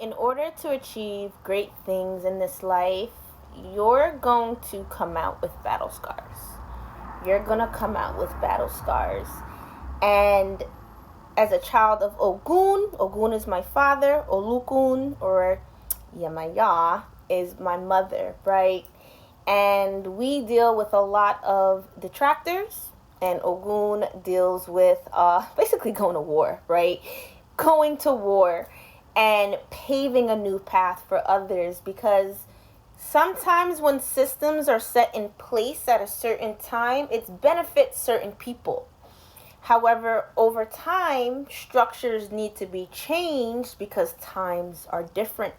In order to achieve great things in this life, you're going to come out with battle scars. You're going to come out with battle scars. And as a child of Ogun, Ogun is my father, Olukun, or Yamaya is my mother, right? And we deal with a lot of detractors, and Ogun deals with basically going to war, right? Going to war and paving a new path for others, because sometimes when systems are set in place at a certain time, it benefits certain people. However, over time, structures need to be changed because times are different.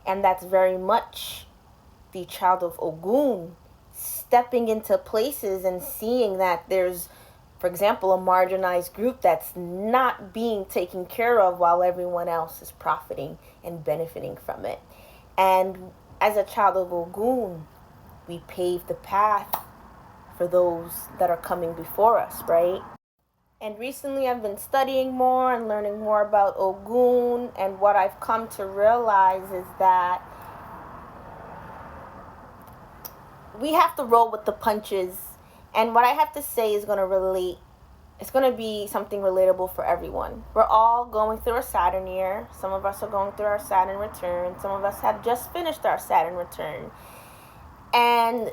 And that's very much the child of Ogun, stepping into places and seeing that there's, for example, a marginalized group that's not being taken care of while everyone else is profiting and benefiting from it. And as a child of Ogun, we pave the path for those that are coming before us, right? And recently I've been studying more and learning more about Ogun, and what I've come to realize is that we have to roll with the punches. And what I have to say is going to relate. It's going to be something relatable for everyone. We're all going through a Saturn year. Some of us are going through our Saturn return. Some of us have just finished our Saturn return. And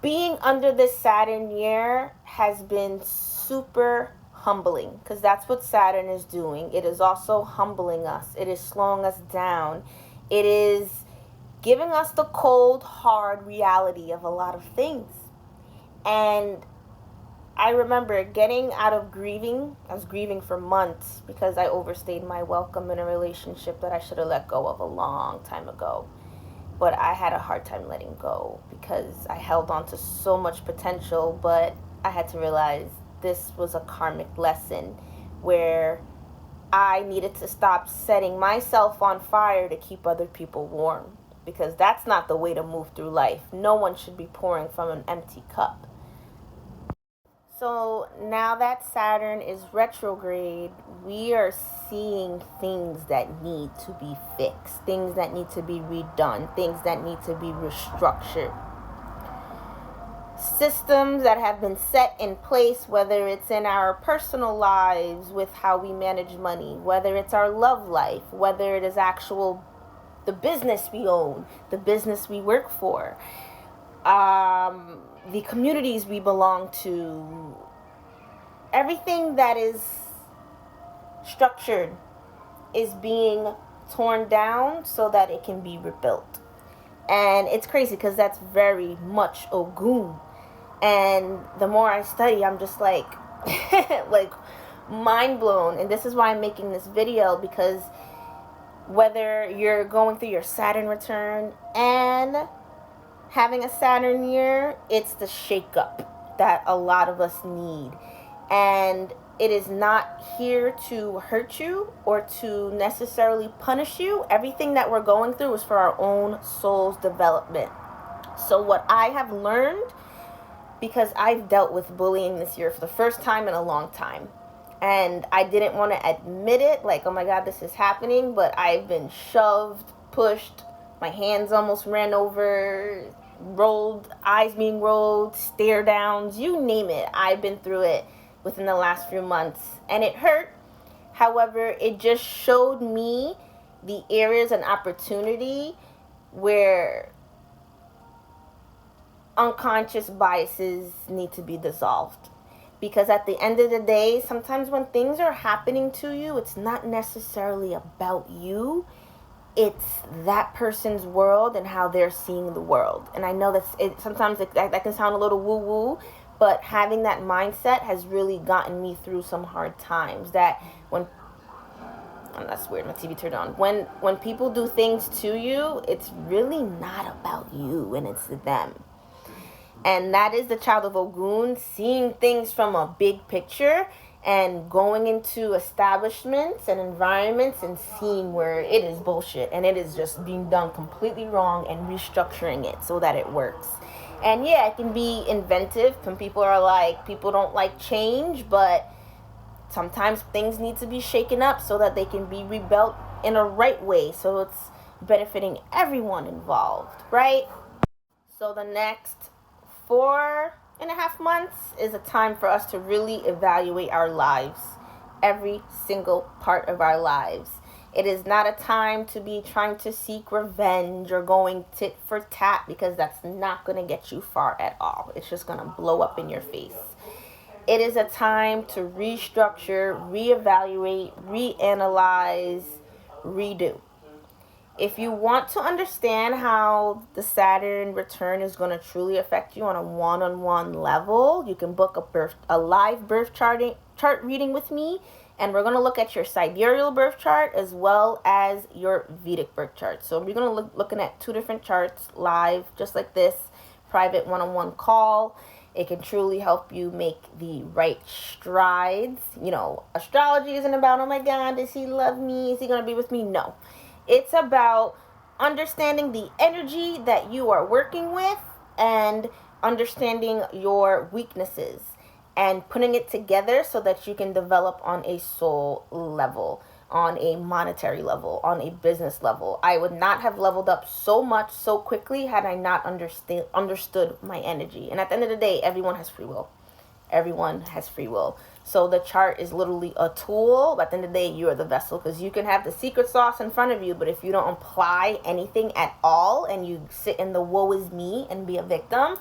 being under this Saturn year has been super humbling, because that's what Saturn is doing. It is also humbling us. It is slowing us down. It is giving us the cold, hard reality of a lot of things. And I remember getting out of grieving. I was grieving for months because I overstayed my welcome in a relationship that I should have let go of a long time ago. But I had a hard time letting go because I held on to so much potential. But I had to realize this was a karmic lesson where I needed to stop setting myself on fire to keep other people warm, because that's not the way to move through life. No one should be pouring from an empty cup. So now that Saturn is retrograde, we are seeing things that need to be fixed, things that need to be redone, things that need to be restructured. Systems that have been set in place, whether it's in our personal lives with how we manage money, whether it's our love life, whether it is the business we own, the business we work for, the communities we belong to, everything that is structured is being torn down so that it can be rebuilt. And it's crazy because that's very much Ogun. And the more I study, I'm just like mind blown. And this is why I'm making this video, because whether you're going through your Saturn return and having a Saturn year, it's the shakeup that a lot of us need. And it is not here to hurt you or to necessarily punish you. Everything that we're going through is for our own soul's development. So what I have learned, because I've dealt with bullying this year for the first time in a long time, and I didn't want to admit it, like, oh my God, this is happening, but I've been shoved, pushed, my hands almost ran over, rolled, eyes being rolled, stare downs, you name it. I've been through it within the last few months, and it hurt. However, it just showed me the areas and opportunity where unconscious biases need to be dissolved. Because at the end of the day, sometimes when things are happening to you, it's not necessarily about you. It's that person's world and how they're seeing the world. And I know sometimes that can sound a little woo-woo, but having that mindset has really gotten me through some hard times. That when, oh, that's weird, my TV turned on. When people do things to you, it's really not about you, and it's them. And that is the child of Ogun, seeing things from a big picture and going into establishments and environments and seeing where it is bullshit and it is just being done completely wrong and restructuring it so that it works. And yeah, it can be inventive. Some people don't like change, but sometimes things need to be shaken up so that they can be rebuilt in a right way, so it's benefiting everyone involved, right? So the next 4.5 months is a time for us to really evaluate our lives, every single part of our lives. It is not a time to be trying to seek revenge or going tit for tat, because that's not going to get you far at all. It's just going to blow up in your face. It is a time to restructure, reevaluate, reanalyze, redo. If you want to understand how the Saturn return is going to truly affect you on a one-on-one level, you can book a live birth chart reading with me, and we're going to look at your sidereal birth chart as well as your Vedic birth chart. So we're going to looking at 2 different charts live, just like this, private one-on-one call. It can truly help you make the right strides. You know, astrology isn't about, oh my God, does he love me? Is he going to be with me? No. It's about understanding the energy that you are working with and understanding your weaknesses and putting it together so that you can develop on a soul level, on a monetary level, on a business level. I would not have leveled up so much so quickly had I not understood my energy. And at the end of the day, everyone has free will. Everyone has free will. So the chart is literally a tool, but at the end of the day, you are the vessel, because you can have the secret sauce in front of you, but if you don't apply anything at all and you sit in the woe is me and be a victim,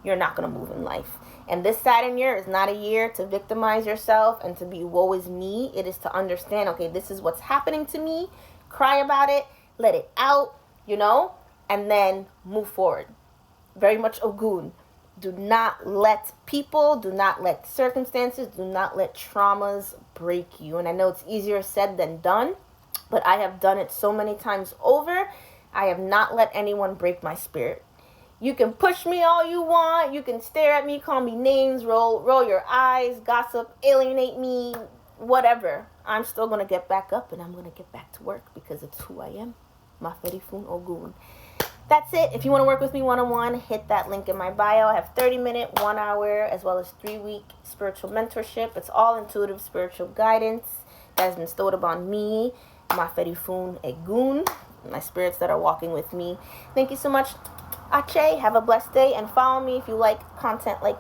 you're not going to move in life. And this Saturn year is not a year to victimize yourself and to be woe is me. It is to understand, okay, this is what's happening to me, cry about it, let it out, and then move forward. Very much Ogun. Do not let people, do not let circumstances, do not let traumas break you. And I know it's easier said than done, but I have done it so many times over. I have not let anyone break my spirit. You can push me all you want. You can stare at me, call me names, roll your eyes, gossip, alienate me, whatever. I'm still going to get back up and I'm going to get back to work because it's who I am. Maferifun Ogun. That's it. If you want to work with me one-on-one, hit that link in my bio. I have 30-minute, 1 hour, as well as 3-week spiritual mentorship. It's all intuitive spiritual guidance that has been bestowed upon me, Maferifun Ogun, my spirits that are walking with me. Thank you so much, Ache. Have a blessed day, and follow me if you like content like